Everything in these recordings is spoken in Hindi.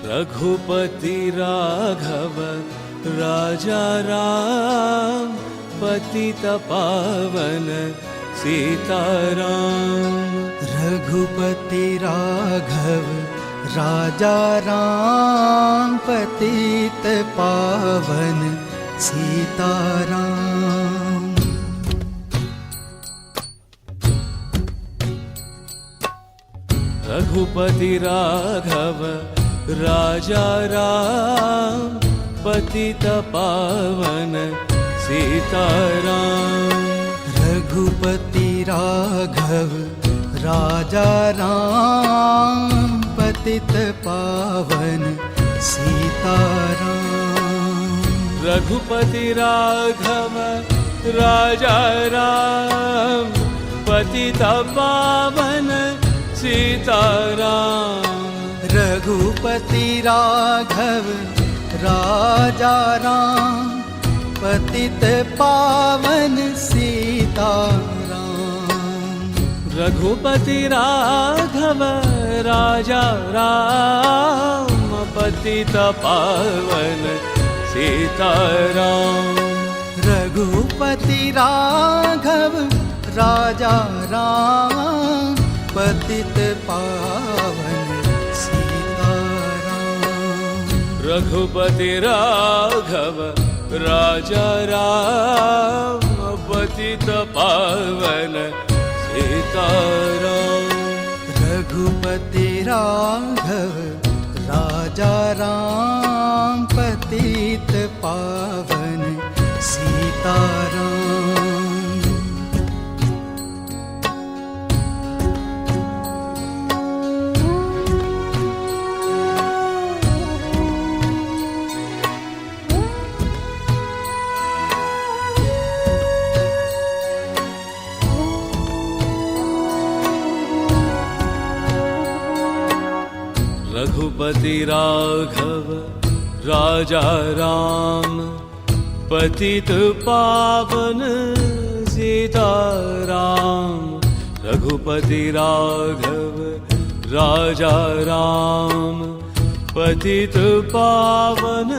रघुपति राघव राजा राम, पतित पावन सीताराम। रघुपति राघव राजा राम, पतित पावन सीताराम। रघुपति राघव राजा राम, पतित पावन सीताराम। रघुपति राघव राजा राम, पतित पावन सीताराम। रघुपति राघव राजा राम, पतित पावन सीताराम। रघुपति राघव राजा राम, पतित पावन सीताराम। रघुपति राघव राजा राम, पतित पावन सीताराम। रघुपति राघव राजा राम, पतित पावन सीताराम। रघुपति राघव राजा राम, पतित पावन सीताराम। रघुपति राघव राजा राम, पतित पावन सीताराम। रघुपति राघव राजा राम, पतित पावन सीताराम। रघुपति राघव राजा राम, पतित पावन सीताराम। रघुपति राघव राजा राम, पतित पावन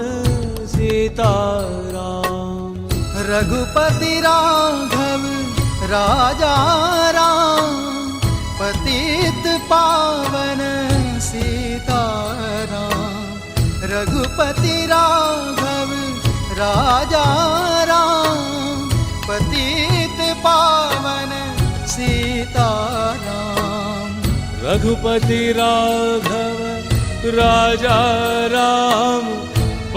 सीताराम। रघुपति राघव राजा राम, पतित पावन सीताराम। रघुपति राघव राजा राम, पतित पावन सीताराम। रघुपति राघव राजा राम,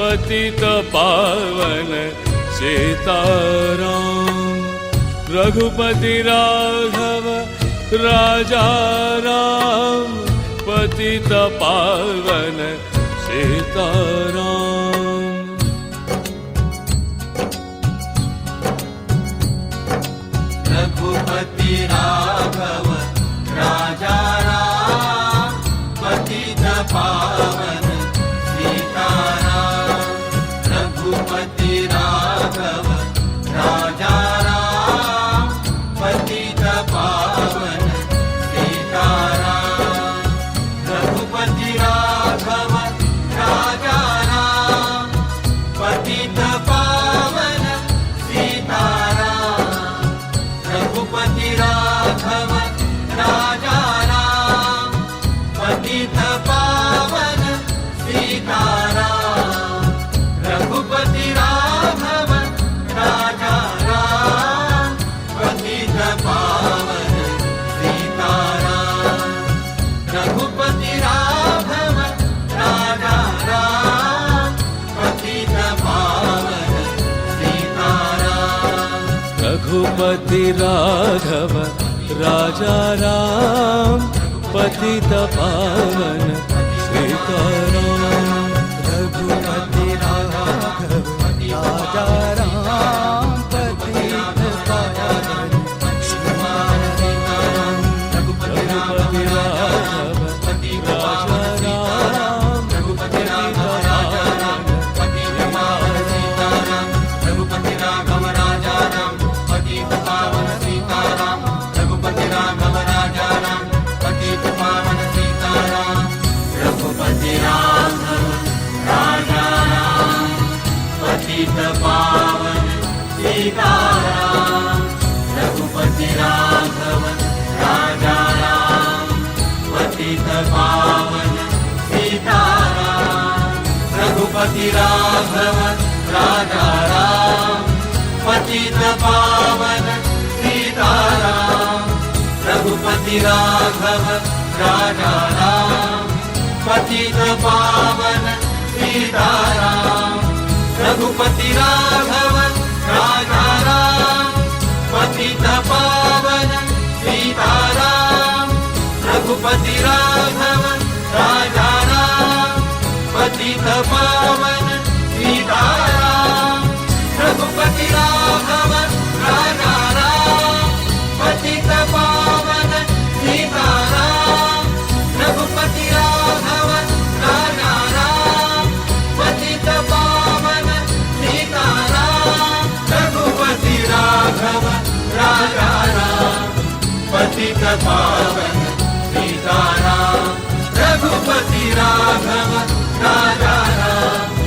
पतित पावन सीताराम। रघुपति राघव राजा राम, पतित पावन सीताराम। रघुपति राघव राजा राम, पतित पावन सीताराम। रघुपति राघव राजा राम, पतित पावन सीताराम। रघुपति राघव राजा राम, पतित पावन सीताराम। रघुपति राघव राजा राम, पतित पावन सीताराम। रघुपति राघव राजा राम, पतित पावन सीताराम। रघुपति राघव राजा राम, पतित पावन सीताराम। रघुपति राघव राजा राम, पतित पावन सीताराम। रघुपति राघव राजा राम, रघुपति राघव राजा राम, पतित पावन सीताराम। रघुपति राघव राजा राम, पतित पावन सीताराम। रघुपति राघव राजा राम, पतित पावन सीताराम। पावन सीताराम रघुपति राघव राजा राम पतित पावन सीताराम रघुपति राघव राजा राम पतित पावन सीताराम रघुपति राघव राजा राम पतित पावन सीताराम रघुपति राघव राजा राम पतित पावन सीताराम रघुपति राघव राजा राम पतित पावन सीताराम रघुपति राघव राजा राम पतित पावन सीताराम रघुपति राघव राजा राम पतित पावन सीताराम रघुपति राघव राजा राम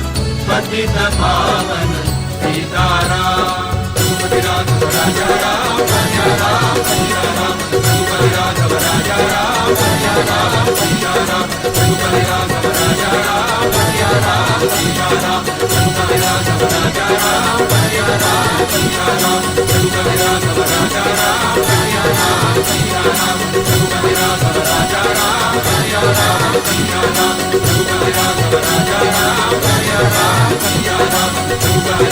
पतित पावन सीताराम रघुपति राघव राजा राम राजा राम सिया राम रघुपति राघव राजा राम सिया राम सिया राम रघुपति राघव राजा राम सिया राम सिया राम रघुपति राघव राजा राम सिया राम सिया राम रघुपति राघव राजा राम सिया राम सिया राम रघुपति राघव राजा राम सिया राम सिया राम रघुपति राघव राजा राम सिया राम सिया राम रघुपति